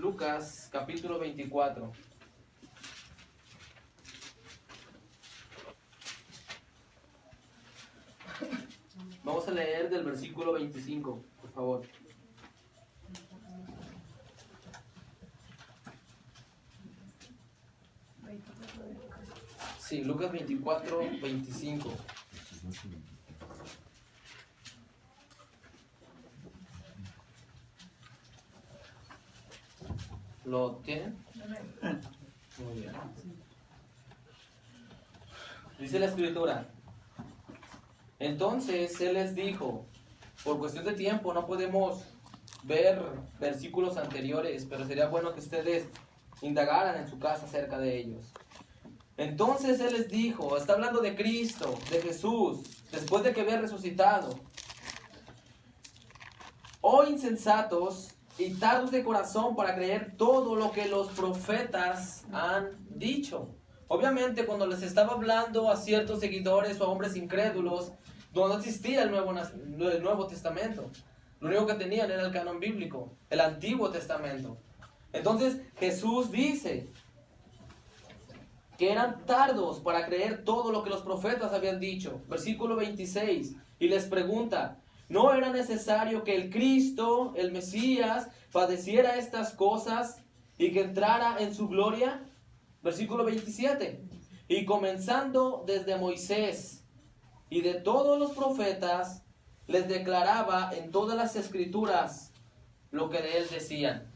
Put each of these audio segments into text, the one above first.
Lucas capítulo 24. Vamos a leer del versículo 25, por favor. Sí, Lucas 24, 25. ¿Lo tienen? Muy bien. Dice la escritura: entonces él les dijo, por cuestión de tiempo no podemos ver versículos anteriores, pero sería bueno que ustedes indagaran en su casa acerca de ellos. Entonces él les dijo, está hablando de Cristo, de Jesús, después de que había resucitado: oh insensatos y tardos de corazón para creer todo lo que los profetas han dicho. Obviamente cuando les estaba hablando a ciertos seguidores o a hombres incrédulos, donde no existía el Nuevo Testamento, lo único que tenían era el canon bíblico, el Antiguo Testamento. Entonces Jesús dice que eran tardos para creer todo lo que los profetas habían dicho. Versículo 26, y les pregunta: ¿no era necesario que el Cristo, el Mesías, padeciera estas cosas y que entrara en su gloria? Versículo 27, y comenzando desde Moisés y de todos los profetas, les declaraba en todas las escrituras lo que de él decían.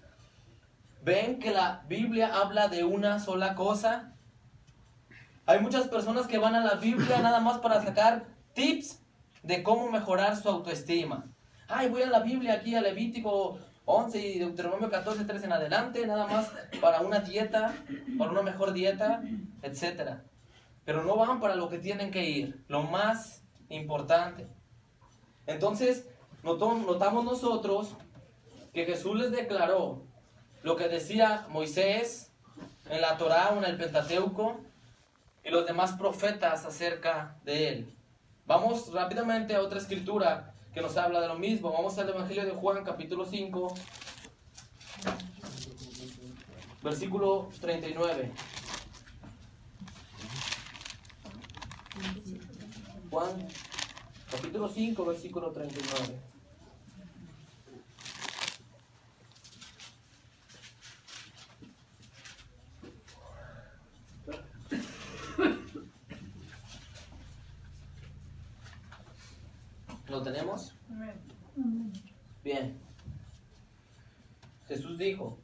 ¿Ven que la Biblia habla de una sola cosa? Hay muchas personas que van a la Biblia nada más para sacar tips de cómo mejorar su autoestima. Ay, voy a la Biblia aquí a Levítico 11 y Deuteronomio 14, 3 en adelante, nada más para una dieta, para una mejor dieta, etc. Pero no van para lo que tienen que ir, lo más importante. Entonces, notamos nosotros que Jesús les declaró lo que decía Moisés en la Torá o en el Pentateuco y los demás profetas acerca de él. Vamos rápidamente a otra escritura que nos habla de lo mismo. Vamos al Evangelio de Juan, capítulo 5, versículo 39. Juan, capítulo 5, versículo 39. ¿Lo tenemos? Bien. Jesús dijo: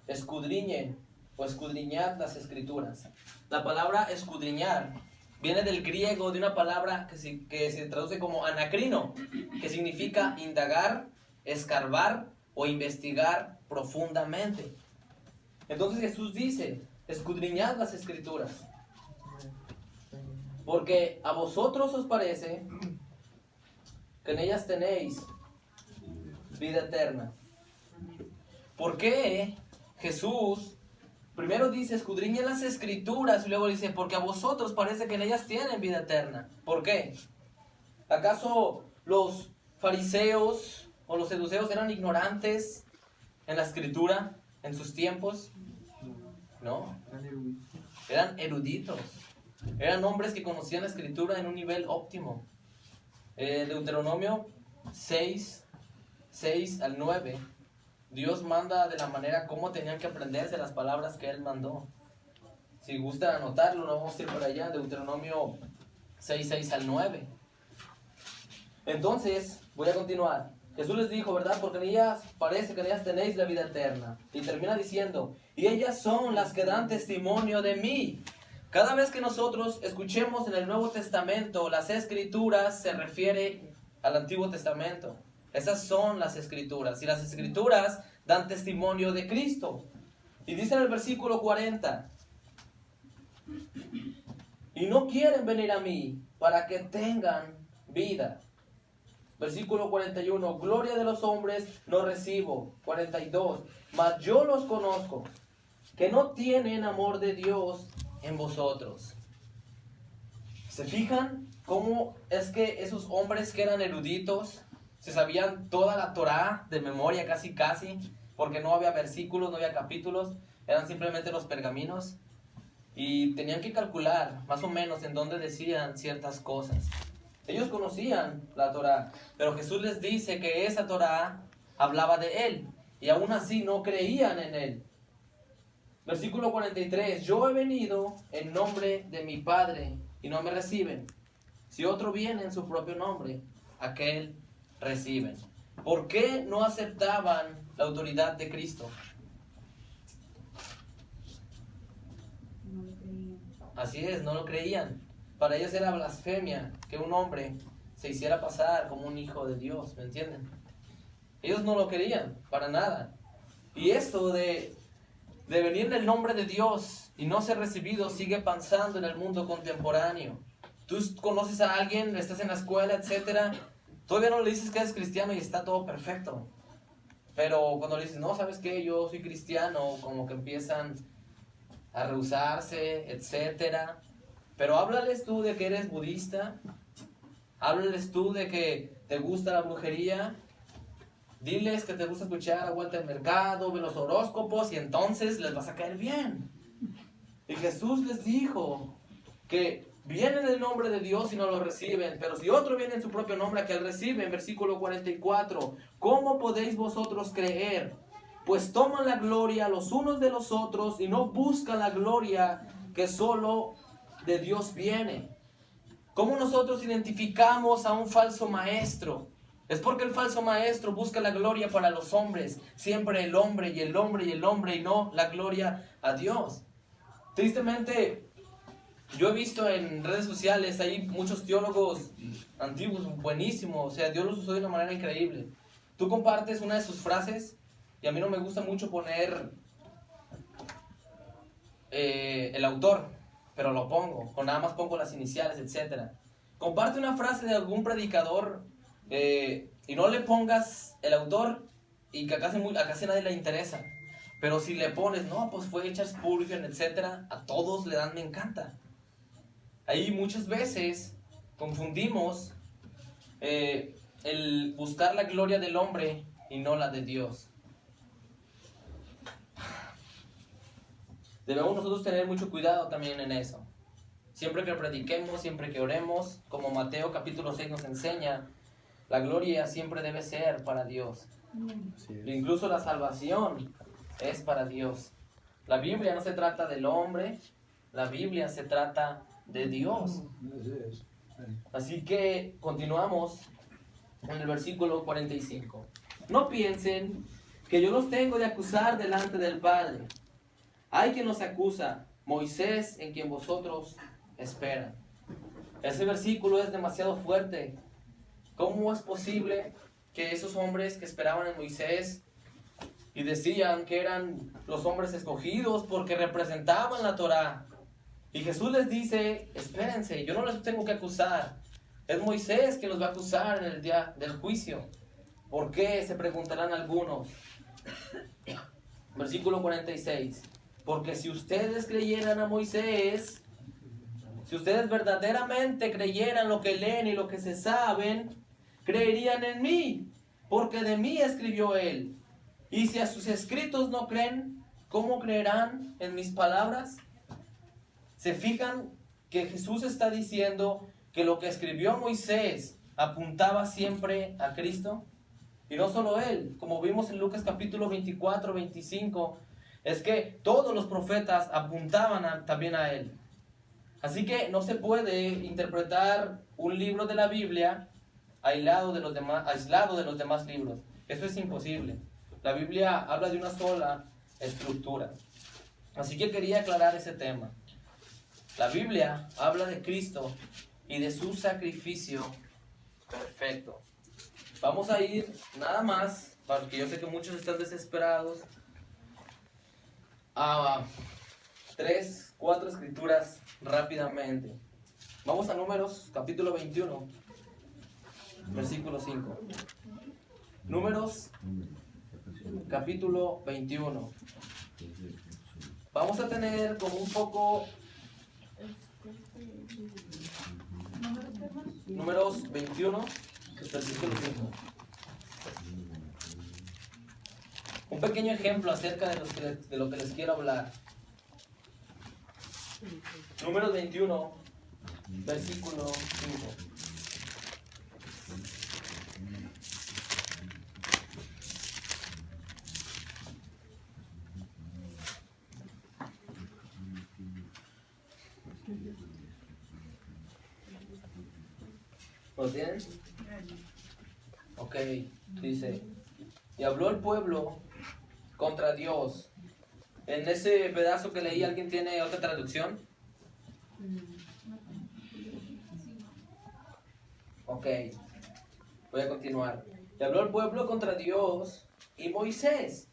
escudriñen o escudriñad las escrituras. La palabra escudriñar viene del griego, de una palabra que se traduce como anacrino, que significa indagar, escarbar o investigar profundamente. Entonces Jesús dice: escudriñad las escrituras, porque a vosotros os parece que en ellas tenéis vida eterna. ¿Por qué Jesús primero dice escudriñen las escrituras y luego dice porque a vosotros parece que en ellas tienen vida eterna? ¿Por qué? ¿Acaso los fariseos o los saduceos eran ignorantes en la escritura en sus tiempos? No, eran eruditos, eran hombres que conocían la escritura en un nivel óptimo. Deuteronomio 6 al 9, Dios manda de la manera como tenían que aprenderse las palabras que Él mandó. Si gustan anotarlo, no vamos a ir por allá. Deuteronomio 6 al 9. Entonces, voy a continuar. Jesús les dijo, ¿verdad? Porque en ellas parece que en ellas tenéis la vida eterna. Y termina diciendo: y ellas son las que dan testimonio de mí. Cada vez que nosotros escuchemos en el Nuevo Testamento las Escrituras, se refiere al Antiguo Testamento. Esas son las Escrituras. Y las Escrituras dan testimonio de Cristo. Y dice en el versículo 40: y no quieren venir a mí para que tengan vida. Versículo 41, gloria de los hombres no recibo. 42, mas yo los conozco, que no tienen amor de Dios en vosotros. ¿Se fijan cómo es que esos hombres que eran eruditos, se sabían toda la Torá de memoria casi, porque no había versículos, no había capítulos, eran simplemente los pergaminos. Y tenían que calcular más o menos en dónde decían ciertas cosas. Ellos conocían la Torá, pero Jesús les dice que esa Torá hablaba de Él, y aún así no creían en Él. Versículo 43, yo he venido en nombre de mi Padre, y no me reciben. Si otro viene en su propio nombre, aquel reciben. ¿Por qué no aceptaban la autoridad de Cristo? Así es, no lo creían. Para ellos era blasfemia que un hombre se hiciera pasar como un hijo de Dios, ¿me entienden? Ellos no lo querían, para nada. Y esto de venir en el nombre de Dios y no ser recibido sigue pasando en el mundo contemporáneo. Tú conoces a alguien, estás en la escuela, etcétera, todavía no le dices que eres cristiano y está todo perfecto. Pero cuando le dices, no, ¿sabes qué? Yo soy cristiano, como que empiezan a rehusarse, etcétera. Pero háblales tú de que eres budista, háblales tú de que te gusta la brujería, diles que te gusta escuchar a Walter Mercado, ve los horóscopos, y entonces les vas a caer bien. Y Jesús les dijo que vienen en el nombre de Dios y no lo reciben, pero si otro viene en su propio nombre, aquel recibe. En versículo 44, ¿cómo podéis vosotros creer? Pues toman la gloria los unos de los otros y no buscan la gloria que solo de Dios viene. ¿Cómo nosotros identificamos a un falso maestro? Es porque el falso maestro busca la gloria para los hombres, siempre el hombre y el hombre y el hombre, y no la gloria a Dios. Tristemente, yo he visto en redes sociales, hay muchos teólogos antiguos buenísimos, o sea, Dios los usó de una manera increíble. Tú compartes una de sus frases, y a mí no me gusta mucho poner el autor, pero lo pongo, o nada más pongo las iniciales, etc. Comparte una frase de algún predicador y no le pongas el autor, y que a casi nadie le interesa. Pero si le pones, no, pues fue Charles Spurgeon, etc., a todos le dan me encanta. Ahí muchas veces confundimos el buscar la gloria del hombre y no la de Dios. Debemos nosotros tener mucho cuidado también en eso. Siempre que prediquemos, siempre que oremos, como Mateo capítulo 6 nos enseña, la gloria siempre debe ser para Dios. Sí. Incluso la salvación es para Dios. La Biblia no se trata del hombre, la Biblia se trata de Dios. Así que continuamos en el versículo 45. No piensen que yo los tengo de acusar delante del Padre. Hay quien los acusa, Moisés, en quien vosotros esperan. Ese versículo es demasiado fuerte. ¿Cómo es posible que esos hombres que esperaban en Moisés y decían que eran los hombres escogidos porque representaban la Torá? Y Jesús les dice, espérense, yo no les tengo que acusar. Es Moisés quien los va a acusar en el día del juicio. ¿Por qué? Se preguntarán algunos. Versículo 46. Porque si ustedes creyeran a Moisés, si ustedes verdaderamente creyeran lo que leen y lo que se saben, creerían en mí, porque de mí escribió él. Y si a sus escritos no creen, ¿cómo creerán en mis palabras? ¿Se fijan que Jesús está diciendo que lo que escribió Moisés apuntaba siempre a Cristo? Y no solo él, como vimos en Lucas capítulo 24, 25, es que todos los profetas apuntaban también a él. Así que no se puede interpretar un libro de la Biblia aislado de los demás libros. Eso es imposible. La Biblia habla de una sola estructura. Así que quería aclarar ese tema. La Biblia habla de Cristo y de su sacrificio perfecto. Vamos a ir nada más, porque yo sé que muchos están desesperados, a 3, 4 escrituras rápidamente. Vamos a Números capítulo 21, versículo 5. Números capítulo 21. Vamos a tener como un poco Números 21, versículo 5. Un pequeño ejemplo acerca de lo que les quiero hablar. Números 21, versículo 5. ¿Lo tienen? Ok, dice, y habló el pueblo contra Dios. En ese pedazo que leí, ¿alguien tiene otra traducción? Ok, voy a continuar. Y habló el pueblo contra Dios y Moisés.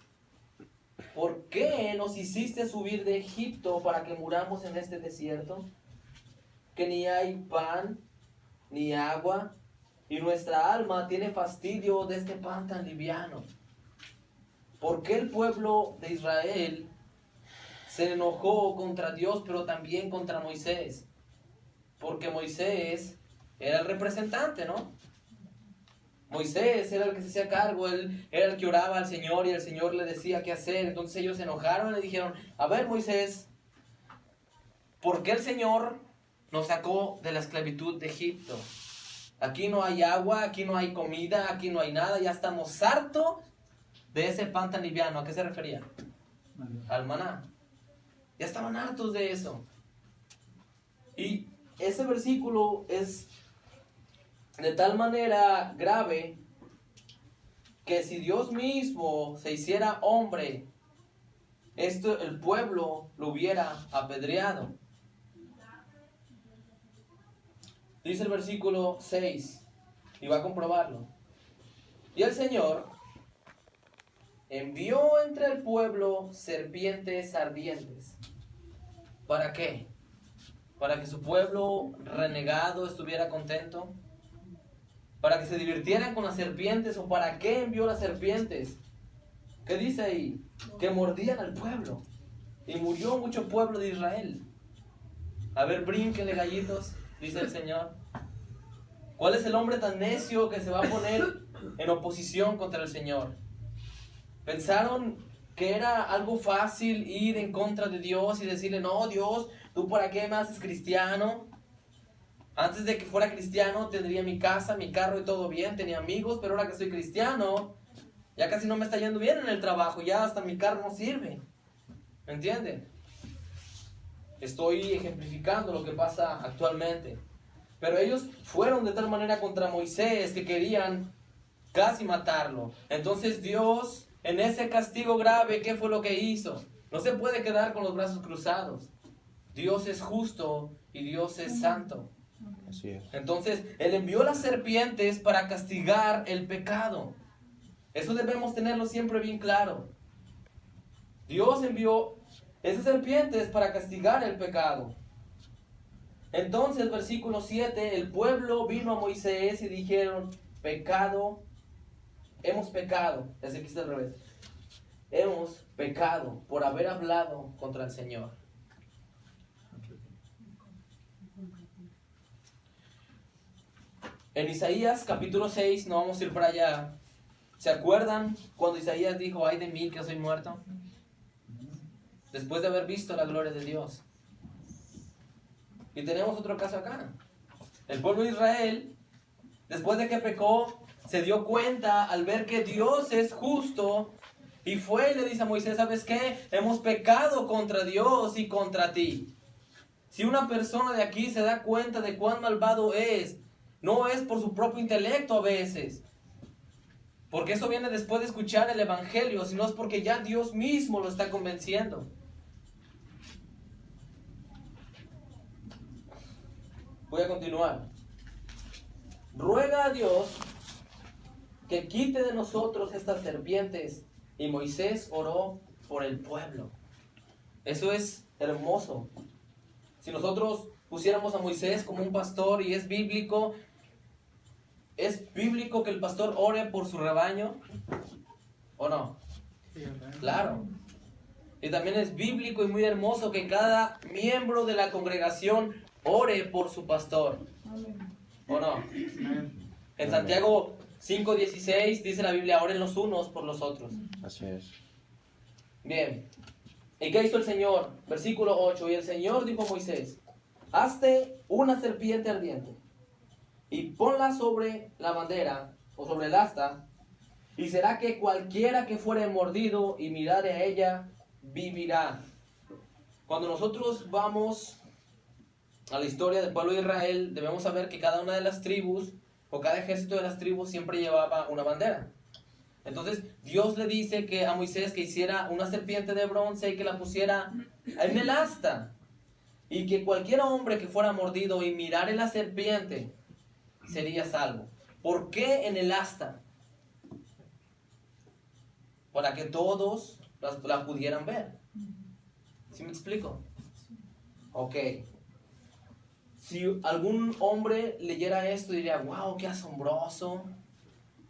¿Por qué nos hiciste subir de Egipto para que muramos en este desierto? Que ni hay pan ni agua, y nuestra alma tiene fastidio de este pan tan liviano. ¿Por qué el pueblo de Israel se enojó contra Dios, pero también contra Moisés? Porque Moisés era el representante, ¿no? Moisés era el que se hacía cargo, él era el que oraba al Señor y el Señor le decía qué hacer. Entonces ellos se enojaron y le dijeron, a ver, Moisés, ¿por qué el Señor nos sacó de la esclavitud de Egipto? Aquí no hay agua, aquí no hay comida, aquí no hay nada, ya estamos hartos de ese pan tan liviano. ¿A qué se refería? Al maná. Ya estaban hartos de eso. Y ese versículo es de tal manera grave que si Dios mismo se hiciera hombre, el pueblo lo hubiera apedreado. Dice el versículo 6, y va a comprobarlo. Y el Señor envió entre el pueblo serpientes ardientes. ¿Para qué? ¿Para que su pueblo renegado estuviera contento? ¿Para que se divirtieran con las serpientes? ¿O para qué envió las serpientes? ¿Qué dice ahí? Que mordían al pueblo. Y murió mucho pueblo de Israel. A ver, brínquenle gallitos, dice el Señor. ¿Cuál es el hombre tan necio que se va a poner en oposición contra el Señor? ¿Pensaron que era algo fácil ir en contra de Dios y decirle, no, Dios, ¿tú para qué me haces cristiano? Antes de que fuera cristiano tendría mi casa, mi carro y todo bien, tenía amigos, pero ahora que soy cristiano, ya casi no me está yendo bien en el trabajo, ya hasta mi carro no sirve. ¿Me entienden? Estoy ejemplificando lo que pasa actualmente. Pero ellos fueron de tal manera contra Moisés que querían casi matarlo. Entonces Dios, en ese castigo grave, ¿qué fue lo que hizo? No se puede quedar con los brazos cruzados. Dios es justo y Dios es santo. Así es. Entonces, Él envió las serpientes para castigar el pecado. Eso debemos tenerlo siempre bien claro. Dios envió esas serpientes para castigar el pecado. Entonces, versículo 7, el pueblo vino a Moisés y dijeron, hemos pecado. Así que está al revés. Hemos pecado por haber hablado contra el Señor. En Isaías capítulo 6, no vamos a ir para allá. ¿Se acuerdan cuando Isaías dijo, ay de mí que soy muerto? Después de haber visto la gloria de Dios. Y tenemos otro caso acá. El pueblo de Israel, después de que pecó, se dio cuenta al ver que Dios es justo y fue y le dice a Moisés, ¿sabes qué? Hemos pecado contra Dios y contra ti. Si una persona de aquí se da cuenta de cuán malvado es, no es por su propio intelecto a veces, porque eso viene después de escuchar el evangelio, sino es porque ya Dios mismo lo está convenciendo. Voy a continuar. Ruega a Dios que quite de nosotros estas serpientes. Y Moisés oró por el pueblo. Eso es hermoso. Si nosotros pusiéramos a Moisés como un pastor, y es bíblico que el pastor ore por su rebaño, ¿o no? Claro. Y también es bíblico y muy hermoso que cada miembro de la congregación ore por su pastor, ¿o no? En Santiago 5:16 dice la Biblia, oren los unos por los otros. Así es. Bien. ¿Y qué hizo el Señor? Versículo 8. Y el Señor dijo a Moisés: hazte una serpiente ardiente y ponla sobre la bandera o sobre el asta, y será que cualquiera que fuere mordido y mirare a ella, vivirá. Cuando nosotros vamos a la historia del pueblo de Israel, debemos saber que cada una de las tribus o cada ejército de las tribus siempre llevaba una bandera. Entonces Dios le dice que a Moisés que hiciera una serpiente de bronce y que la pusiera en el asta, y que cualquier hombre que fuera mordido y mirare la serpiente sería salvo. ¿Por qué en el asta? Para que todos la pudieran ver. ¿Sí me explico? Ok. Si algún hombre leyera esto diría: wow, qué asombroso.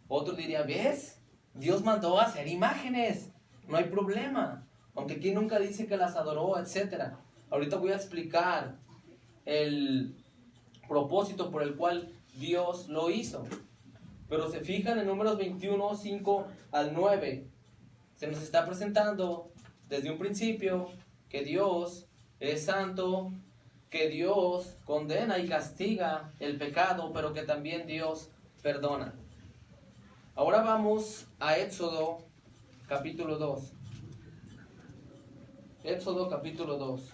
Otro diría: ¿ves? Dios mandó a hacer imágenes, no hay problema. Aunque aquí nunca dice que las adoró, etc. Ahorita voy a explicar el propósito por el cual Dios lo hizo. Pero se fijan en Números 21, 5 al 9. Se nos está presentando desde un principio que Dios es santo, que Dios condena y castiga el pecado, pero que también Dios perdona. Ahora vamos a Éxodo capítulo 2. Éxodo capítulo 2.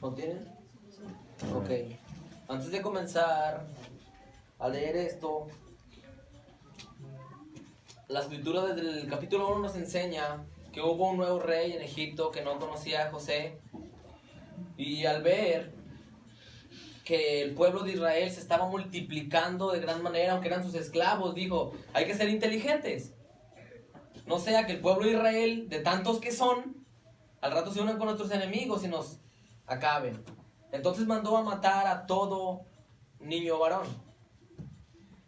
¿Lo tienen? Ok. Antes de comenzar a leer esto, la escritura desde el capítulo 1 nos enseña que hubo un nuevo rey en Egipto que no conocía a José, y al ver que el pueblo de Israel se estaba multiplicando de gran manera, aunque eran sus esclavos, dijo: hay que ser inteligentes, no sea que el pueblo de Israel, de tantos que son, al rato se unan con nuestros enemigos y nos acaben. Entonces mandó a matar a todo niño varón.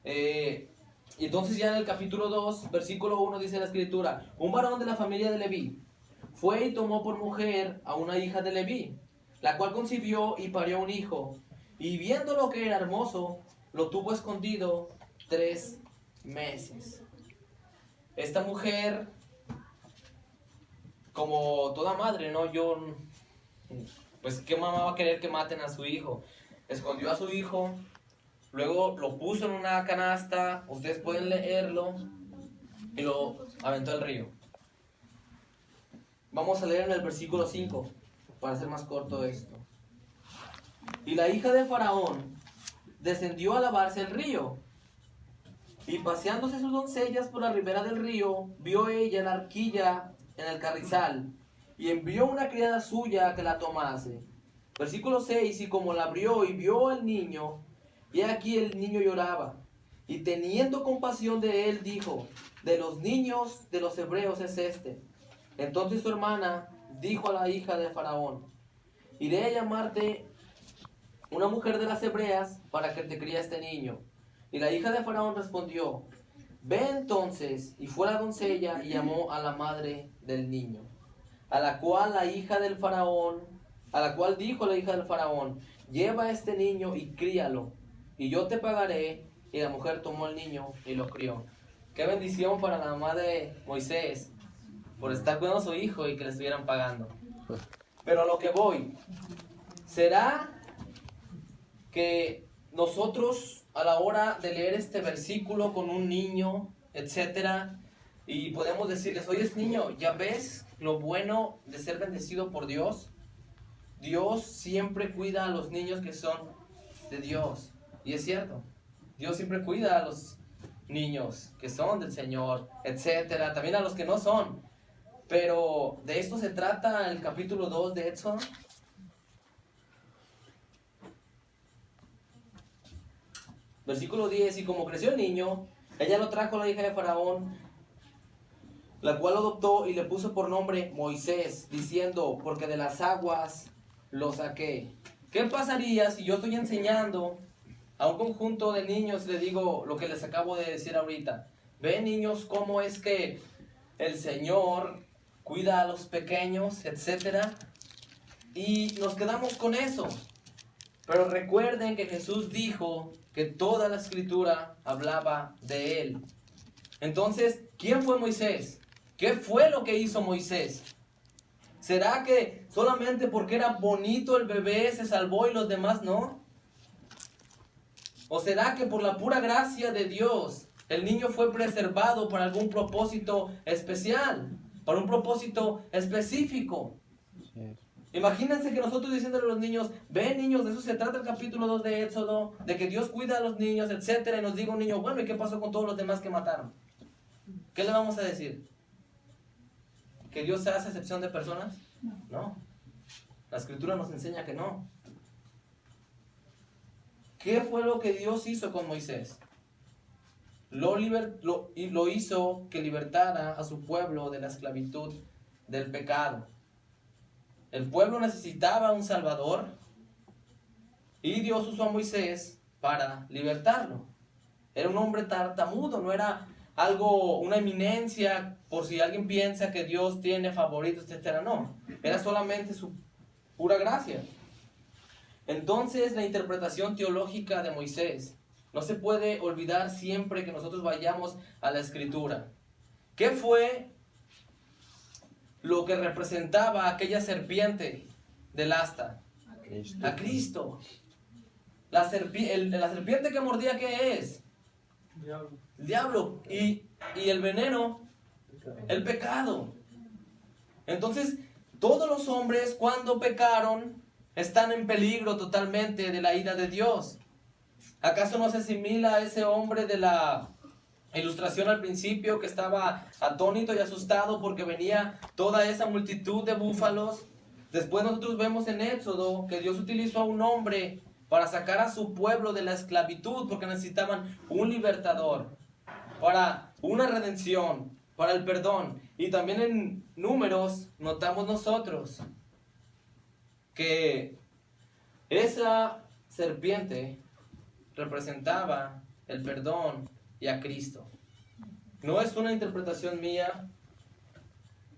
Y entonces ya en el capítulo 2, versículo 1 dice la escritura: un varón de la familia de Leví fue y tomó por mujer a una hija de Leví, la cual concibió y parió un hijo, y viendo lo que era hermoso, lo tuvo escondido 3 meses. Esta mujer, como toda madre, ¿no? Pues ¿qué mamá va a querer que maten a su hijo? Escondió a su hijo, luego lo puso en una canasta, ustedes pueden leerlo, y lo aventó al río. Vamos a leer en el versículo 5, para hacer más corto esto. Y la hija de Faraón descendió a lavarse el río, y paseándose sus doncellas por la ribera del río, vio ella la arquilla en el carrizal, y envió una criada suya a que la tomase. Versículo 6, y como la abrió y vio al niño, y aquí el niño lloraba, y teniendo compasión de él, dijo: de los niños de los hebreos es este. Entonces su hermana dijo a la hija de Faraón: iré a llamarte una mujer de las hebreas para que te críe este niño. Y la hija de Faraón respondió: ve entonces. Y fue la doncella y llamó a la madre del niño, a la cual dijo la hija del Faraón: lleva este niño y críalo, y yo te pagaré. Y la mujer tomó el niño y lo crió. Qué bendición para la mamá de Moisés por estar cuidando a su hijo y que le estuvieran pagando. Pero a lo que voy, ¿será que nosotros a la hora de leer este versículo con un niño, etcétera, y podemos decirles: oye, niño, ¿ya ves lo bueno de ser bendecido por Dios? Dios siempre cuida a los niños que son de Dios. Y es cierto, Dios siempre cuida a los niños que son del Señor, etcétera, también a los que no son. Pero de esto se trata el capítulo 2 de Éxodo. Versículo 10, y como creció el niño, ella lo trajo a la hija de Faraón, la cual adoptó y le puso por nombre Moisés, diciendo, porque de las aguas lo saqué. ¿Qué pasaría si yo estoy enseñando a un conjunto de niños y le digo lo que les acabo de decir ahorita? Ven, niños, cómo es que el Señor cuida a los pequeños, etcétera, y nos quedamos con eso. Pero recuerden que Jesús dijo que toda la escritura hablaba de él. Entonces, ¿quién fue Moisés? ¿Qué fue lo que hizo Moisés? ¿Será que solamente porque era bonito el bebé se salvó y los demás no? ¿O será que por la pura gracia de Dios el niño fue preservado para algún propósito especial, para un propósito específico? Imagínense que nosotros diciéndole a los niños, ven niños, de eso se trata el capítulo 2 de Éxodo, de que Dios cuida a los niños, etcétera, y nos diga un niño, bueno, ¿y qué pasó con todos los demás que mataron? ¿Qué le vamos a decir? ¿Que Dios se hace excepción de personas? No. La escritura nos enseña que no. ¿Qué fue lo que Dios hizo con Moisés? Lo hizo que libertara a su pueblo de la esclavitud del pecado. El pueblo necesitaba un Salvador y Dios usó a Moisés para libertarlo. Era un hombre tartamudo, no era algo, una eminencia, por si alguien piensa que Dios tiene favoritos, etcétera. No, era solamente su pura gracia. Entonces, la interpretación teológica de Moisés no se puede olvidar siempre que nosotros vayamos a la Escritura. ¿Qué fue lo que representaba aquella serpiente del asta? A Cristo. La serpiente que mordía, ¿qué es? El diablo. Y el veneno, el pecado. Entonces, todos los hombres cuando pecaron están en peligro totalmente de la ira de Dios. ¿Acaso no se asimila a ese hombre de la ilustración al principio que estaba atónito y asustado porque venía toda esa multitud de búfalos? Después nosotros vemos en Éxodo que Dios utilizó a un hombre para sacar a su pueblo de la esclavitud porque necesitaban un libertador, para una redención, para el perdón. Y también en Números notamos nosotros que esa serpiente representaba el perdón y a Cristo. No es una interpretación mía,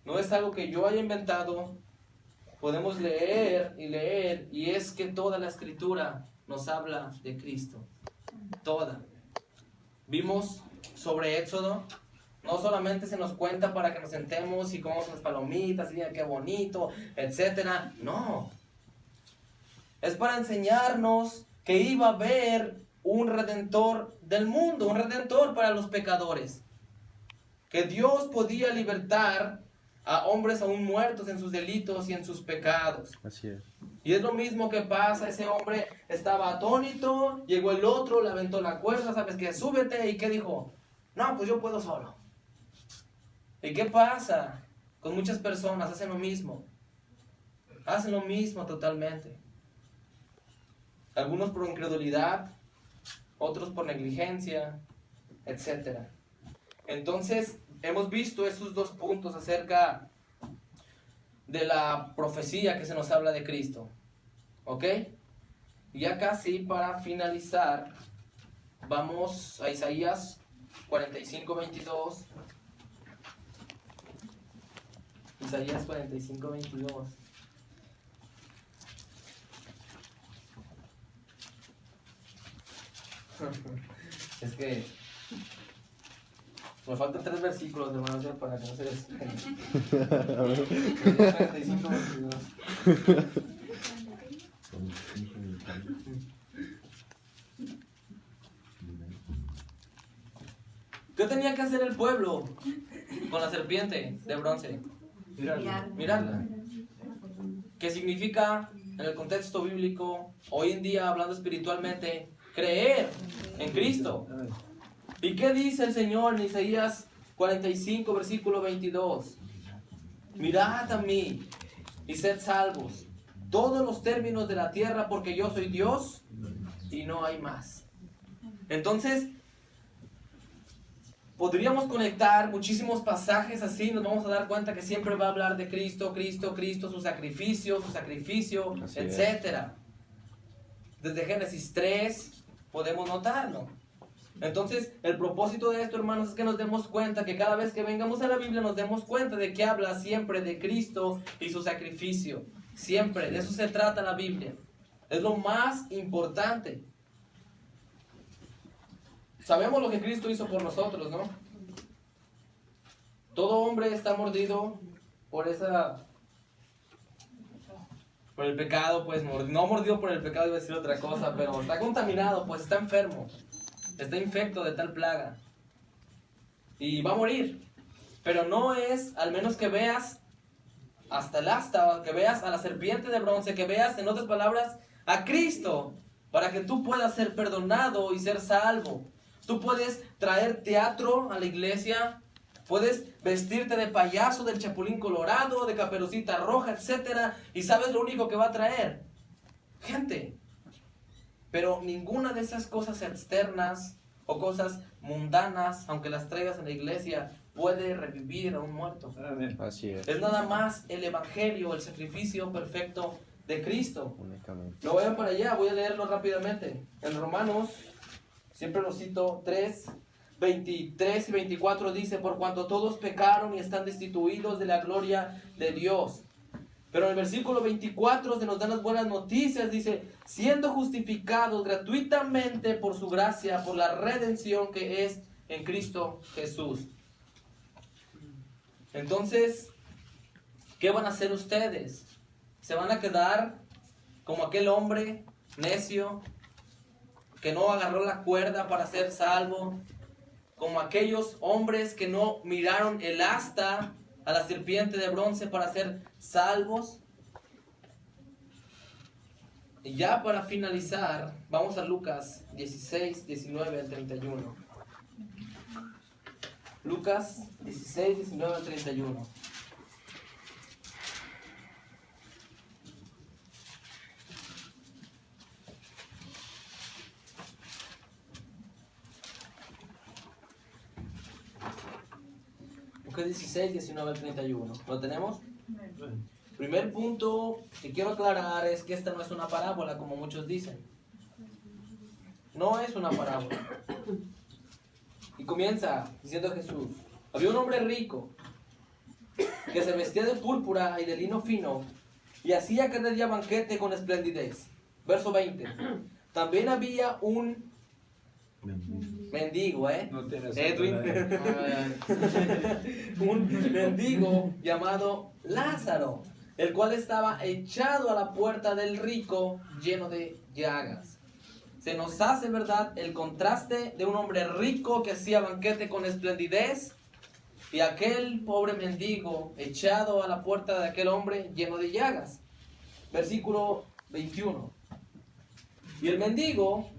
no es algo que yo haya inventado. Podemos leer y es que toda la escritura nos habla de Cristo. Toda. Vimos sobre Éxodo, no solamente se nos cuenta para que nos sentemos y comamos las palomitas y digan qué bonito, etcétera. No. Es para enseñarnos que iba a haber un redentor del mundo, un redentor para los pecadores. Que Dios podía libertar a hombres aún muertos en sus delitos y en sus pecados. Así es. Y es lo mismo que pasa, ese hombre estaba atónito, llegó el otro, le aventó la cuerda, ¿sabes qué? Súbete, ¿y qué dijo? No, pues yo puedo solo. ¿Y qué pasa? Con muchas personas hacen lo mismo totalmente. Algunos por incredulidad, otros por negligencia, etc. Entonces, hemos visto esos dos puntos acerca de la profecía que se nos habla de Cristo. ¿Ok? Y ya casi para finalizar, vamos a Isaías 45:22. Isaías 45:22. Es que me faltan 3 versículos, hermanos, para que no se les... 45:22. ¿Qué tenía que hacer el pueblo con la serpiente de bronce? Mirarla. ¿Qué significa en el contexto bíblico, hoy en día hablando espiritualmente, creer en Cristo? ¿Y qué dice el Señor en Isaías 45, versículo 22? Mirad a mí y sed salvos, todos los términos de la tierra, porque yo soy Dios y no hay más. Entonces, podríamos conectar muchísimos pasajes así, nos vamos a dar cuenta que siempre va a hablar de Cristo, Cristo, Cristo, su sacrificio, etcétera. Desde Génesis 3 podemos notarlo. Entonces, el propósito de esto, hermanos, es que nos demos cuenta que cada vez que vengamos a la Biblia nos demos cuenta de que habla siempre de Cristo y su sacrificio. Siempre, de eso se trata la Biblia. Es lo más importante. Sabemos lo que Cristo hizo por nosotros, ¿no? Todo hombre está mordido por el pecado, pues, no mordido por el pecado, iba a decir otra cosa, pero está contaminado, pues está enfermo, está infecto de tal plaga y va a morir. Pero no es, al menos que veas hasta el asta, que veas a la serpiente de bronce, que veas, en otras palabras, a Cristo, para que tú puedas ser perdonado y ser salvo. Tú puedes traer teatro a la iglesia, puedes vestirte de payaso, del Chapulín Colorado, de Caperucita Roja, etcétera, y sabes lo único que va a traer: gente. Pero ninguna de esas cosas externas o cosas mundanas, aunque las traigas en la iglesia, puede revivir a un muerto. Así es. Es nada más el evangelio, el sacrificio perfecto de Cristo. Únicamente. Lo voy para allá, voy a leerlo rápidamente. En Romanos, siempre lo cito, 3, 23 y 24 dice: por cuanto todos pecaron y están destituidos de la gloria de Dios. Pero en el versículo 24 se nos dan las buenas noticias, dice: siendo justificados gratuitamente por su gracia, por la redención que es en Cristo Jesús. Entonces, ¿qué van a hacer ustedes? ¿Se van a quedar como aquel hombre necio que no agarró la cuerda para ser salvo? Como aquellos hombres que no miraron el asta a la serpiente de bronce para ser salvos. Y ya para finalizar, vamos a Lucas 16, 19 al 31. Lucas 16, 19 al 31. Lucas 16, 19 al 31. ¿Lo tenemos? Primer punto que quiero aclarar es que esta no es una parábola, como muchos dicen. No es una parábola. Y comienza diciendo Jesús: había un hombre rico que se vestía de púrpura y de lino fino y hacía cada día banquete con esplendidez. Verso 20. También había un mendigo, No tienes Edwin. Un mendigo llamado Lázaro, el cual estaba echado a la puerta del rico, lleno de llagas. Se nos hace, ¿verdad?, el contraste de un hombre rico que hacía banquete con esplendidez y aquel pobre mendigo echado a la puerta de aquel hombre lleno de llagas. Versículo 21. Y el mendigo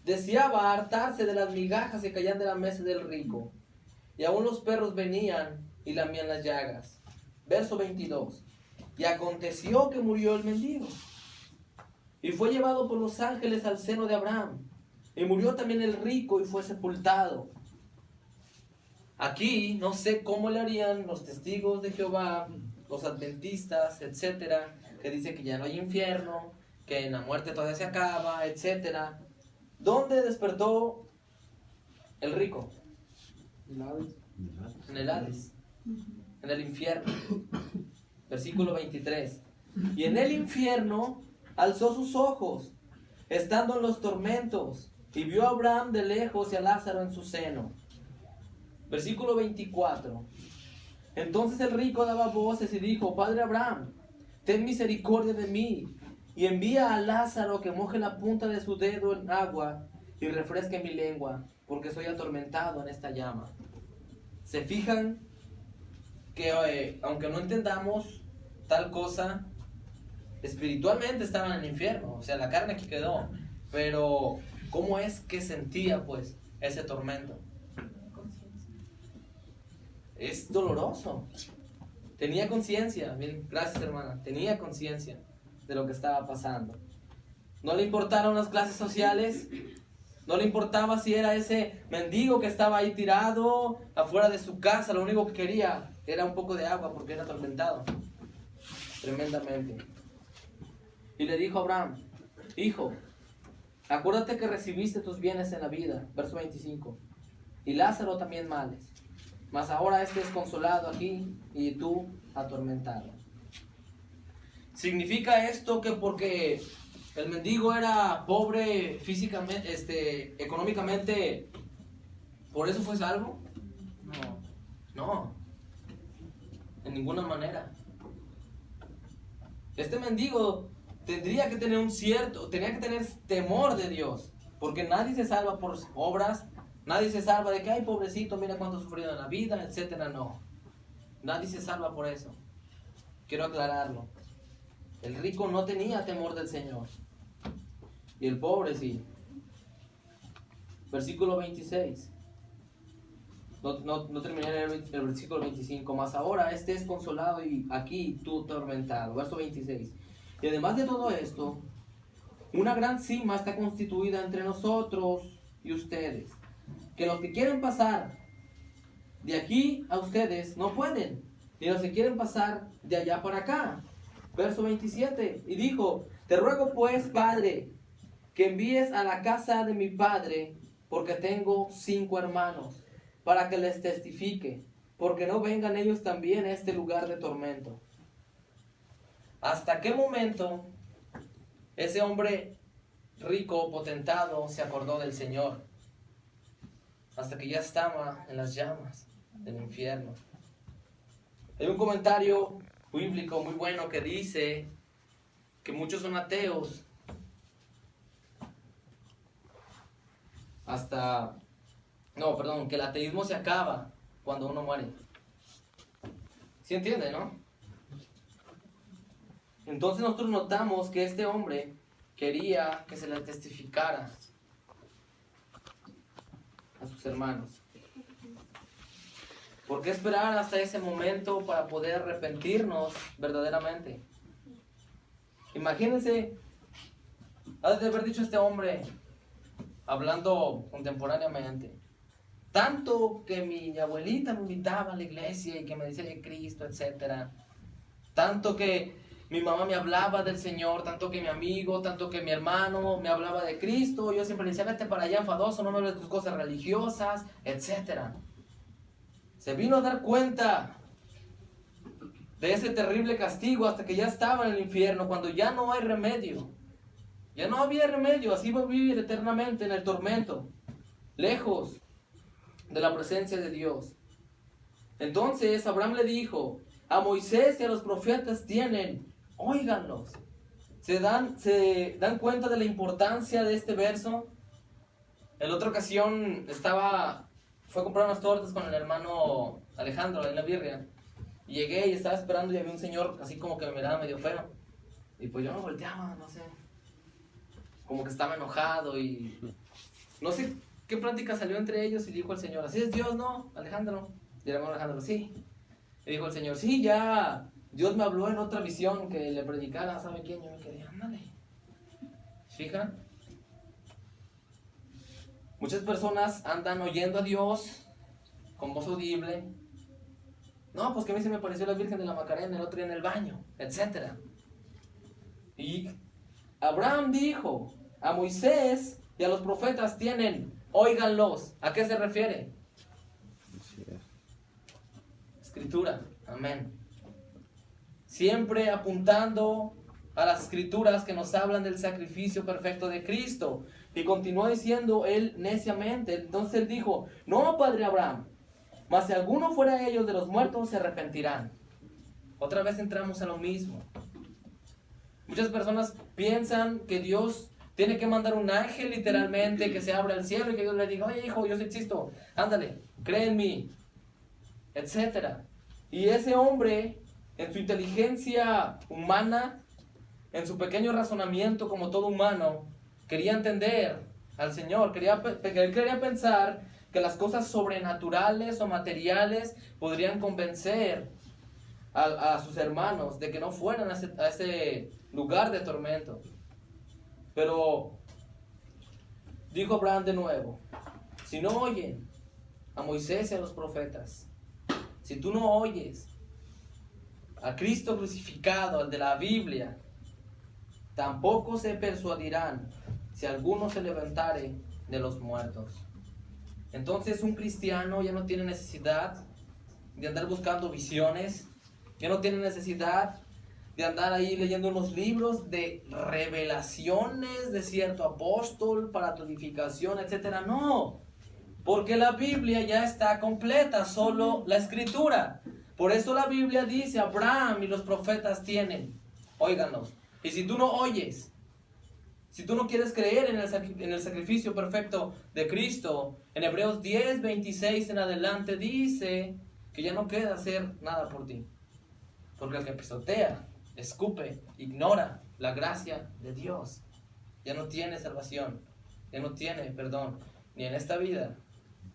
deseaba hartarse de las migajas que caían de la mesa del rico, y aún los perros venían y lamían las llagas. Verso 22. Y aconteció que murió el mendigo, y fue llevado por los ángeles al seno de Abraham. Y murió también el rico y fue sepultado. Aquí no sé cómo le harían los testigos de Jehová, los adventistas, etcétera, que dice que ya no hay infierno, que en la muerte todavía se acaba, etcétera. ¿Dónde despertó el rico? En el Hades, en el infierno. Versículo 23. Y en el infierno alzó sus ojos, estando en los tormentos, y vio a Abraham de lejos y a Lázaro en su seno. Versículo 24. Entonces el rico daba voces y dijo: Padre Abraham, ten misericordia de mí, y envía a Lázaro que moje la punta de su dedo en agua y refresque mi lengua, porque soy atormentado en esta llama. ¿Se fijan que aunque no entendamos tal cosa, espiritualmente estaban en el infierno? O sea, la carne aquí quedó, pero ¿cómo es que sentía pues ese tormento? Es doloroso. Tenía conciencia. Bien, gracias, hermana. Tenía conciencia de lo que estaba pasando. No le importaron las clases sociales, No le importaba si era ese mendigo que estaba ahí tirado afuera de su casa. Lo único que quería era un poco de agua porque era atormentado tremendamente. Y le dijo a Abraham: hijo, acuérdate que recibiste tus bienes en la vida. Verso 25. Y Lázaro también males. Mas ahora este es consolado aquí y tú atormentado. ¿Significa esto que porque el mendigo era pobre físicamente, económicamente, por eso fue salvo? No, en ninguna manera. Este mendigo tenía que tener temor de Dios, porque nadie se salva por obras, nadie se salva de que, ay, pobrecito, mira cuánto ha sufrido en la vida, etcétera. No, nadie se salva por eso. Quiero aclararlo. El rico no tenía temor del Señor, y el pobre sí. Versículo 26. No terminé el versículo 25. Mas ahora este es consolado y aquí tú atormentado. Verso 26. Y además de todo esto, una gran cima está constituida entre nosotros y ustedes, que los que quieren pasar de aquí a ustedes no pueden, ni los que quieren pasar de allá para acá. Verso 27. Y dijo: te ruego pues, Padre, que envíes a la casa de mi padre, porque tengo 5 hermanos, para que les testifique, porque no vengan ellos también a este lugar de tormento. ¿Hasta qué momento ese hombre rico, potentado, se acordó del Señor? Hasta que ya estaba en las llamas del infierno. Hay un comentario bíblico muy bueno que dice que muchos son ateos que el ateísmo se acaba cuando uno muere. ¿Sí entiende, no? Entonces nosotros notamos que este hombre quería que se le testificara a sus hermanos. ¿Por qué esperar hasta ese momento para poder arrepentirnos verdaderamente? Imagínense, ha de haber dicho este hombre, hablando contemporáneamente: tanto que mi abuelita me invitaba a la iglesia y que me decía de Cristo, etc. Tanto que mi mamá me hablaba del Señor, tanto que mi amigo, tanto que mi hermano me hablaba de Cristo. Yo siempre le decía: vete para allá, enfadoso, no me hables de tus cosas religiosas, etc. Se vino a dar cuenta de ese terrible castigo hasta que ya estaba en el infierno, cuando ya no hay remedio. Ya no había remedio, así va a vivir eternamente en el tormento, lejos de la presencia de Dios. Entonces Abraham le dijo: a Moisés y a los profetas tienen, óiganlos. ¿Se dan cuenta de la importancia de este verso? En otra ocasión fue a comprar unas tortas con el hermano Alejandro en la birria. Y llegué y estaba esperando y había un señor así como que me miraba medio feo. Y pues yo me volteaba, no sé, como que estaba enojado y no sé qué plática salió entre ellos. Y dijo el Señor: así es Dios, ¿no, Alejandro? Y el hermano Alejandro: sí. Y dijo el Señor: sí, ya Dios me habló en otra visión que le predicara, ¿sabe quién? Yo me quedé, ándale. Fija, muchas personas andan oyendo a Dios con voz audible. No, pues que a mí se me pareció la Virgen de la Macarena el otro día en el baño, etc. Y Abraham dijo: a Moisés y a los profetas tienen, óiganlos. ¿A qué se refiere? Escritura, amén. Siempre apuntando a las escrituras que nos hablan del sacrificio perfecto de Cristo. Y continuó diciendo él neciamente. Entonces él dijo: no, padre Abraham, mas si alguno fuera de ellos de los muertos, se arrepentirán. Otra vez entramos en lo mismo. Muchas personas piensan que Dios tiene que mandar un ángel literalmente, que se abra el cielo y que Dios le diga: oye hijo, yo sí existo, ándale, cree en mí, etc. Y ese hombre, en su inteligencia humana, en su pequeño razonamiento como todo humano, quería entender al Señor. Él quería pensar que las cosas sobrenaturales o materiales podrían convencer a sus hermanos de que no fueran a ese lugar de tormento. Pero Dijo Abraham de nuevo, si no oyen a Moisés y a los profetas, si tú no oyes a Cristo crucificado, al de la Biblia, tampoco se persuadirán si alguno se levantare de los muertos. Entonces un cristiano ya no tiene necesidad de andar buscando visiones, ya no tiene necesidad de andar ahí leyendo unos libros de revelaciones de cierto apóstol para tu edificación, etc. No, porque la Biblia ya está completa, solo la Escritura. Por eso la Biblia dice, Abraham y los profetas tienen, óiganos. Y si tú no oyes, si tú no quieres creer en el sacrificio perfecto de Cristo, en Hebreos 10, 26 en adelante dice que ya no queda hacer nada por ti. Porque el que pisotea, escupe, ignora la gracia de Dios, ya no tiene salvación, ya no tiene perdón, ni en esta vida,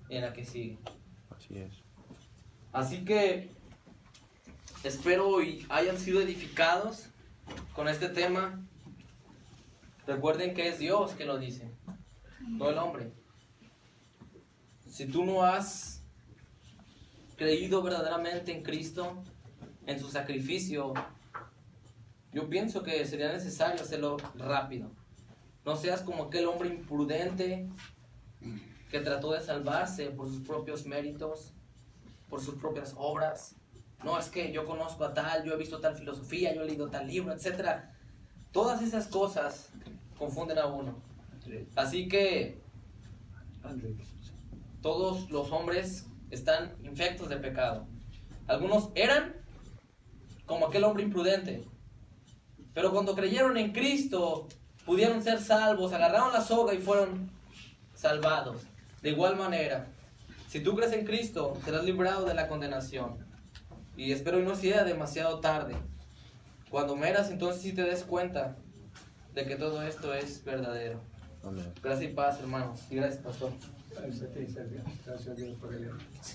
ni en la que sigue. Así es. Así que espero y hayan sido edificados con este tema. Recuerden que es Dios que lo dice, no el hombre. Si tú no has creído verdaderamente en Cristo, en su sacrificio, yo pienso que sería necesario hacerlo rápido. No seas como aquel hombre imprudente que trató de salvarse por sus propios méritos, por sus propias obras. No, es que yo conozco a tal, yo he visto tal filosofía, yo he leído tal libro, etc. Todas esas cosas confunden a uno. Así que todos los hombres están infectos de pecado. Algunos eran como aquel hombre imprudente, pero cuando creyeron en Cristo pudieron ser salvos, agarraron la soga y fueron salvados. De igual manera, si tú crees en Cristo, serás librado de la condenación. Y espero que no sea demasiado tarde. Cuando mueras, entonces sí te des cuenta de que todo esto es verdadero. Amén. Gracias y paz, hermanos. Y gracias, pastor. Gracias a Dios por el